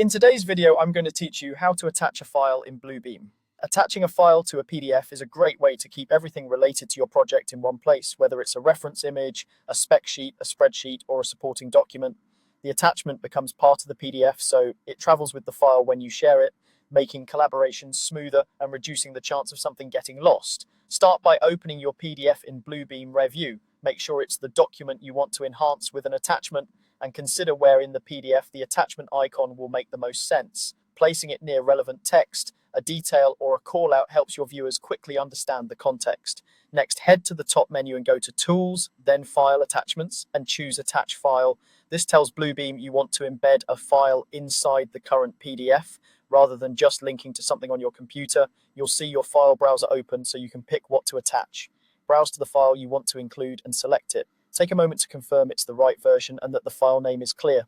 In today's video, I'm going to teach you how to attach a file in Bluebeam. Attaching a file to a PDF is a great way to keep everything related to your project in one place, whether it's a reference image, a spec sheet, a spreadsheet, or a supporting document. The attachment becomes part of the PDF, so it travels with the file when you share it, making collaboration smoother and reducing the chance of something getting lost. Start by opening your PDF in Bluebeam Revu. Make sure it's the document you want to enhance with an attachment, and consider where in the PDF the attachment icon will make the most sense. Placing it near relevant text, a detail, or a call-out helps your viewers quickly understand the context. Next, head to the top menu and go to Tools, then File Attachments, and choose Attach File. This tells Bluebeam you want to embed a file inside the current PDF. Rather than just linking to something on your computer, you'll see your file browser open so you can pick what to attach. Browse to the file you want to include and select it. Take a moment to confirm it's the right version and that the file name is clear.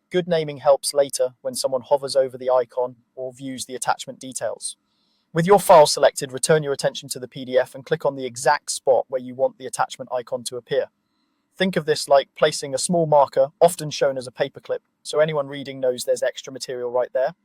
Good naming helps later when someone hovers over the icon or views the attachment details. With your file selected, return your attention to the PDF and click on the exact spot where you want the attachment icon to appear. Think of this like placing a small marker, often shown as a paperclip, so anyone reading knows there's extra material right there.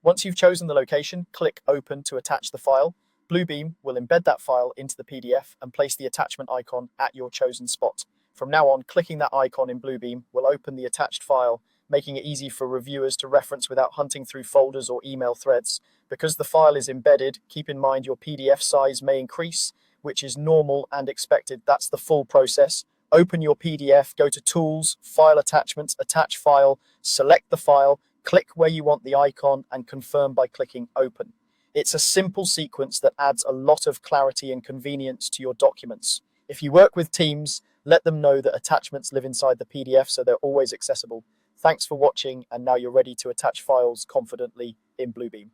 Once you've chosen the location, click Open to attach the file. Bluebeam will embed that file into the PDF and place the attachment icon at your chosen spot. From now on, clicking that icon in Bluebeam will open the attached file, making it easy for reviewers to reference without hunting through folders or email threads. Because the file is embedded, keep in mind your PDF size may increase, which is normal and expected. That's the full process. Open your PDF, go to Tools, File Attachments, Attach File, select the file, click where you want the icon, and confirm by clicking Open. It's a simple sequence that adds a lot of clarity and convenience to your documents. If you work with teams, let them know that attachments live inside the PDF so they're always accessible. Thanks for watching, and now you're ready to attach files confidently in Bluebeam.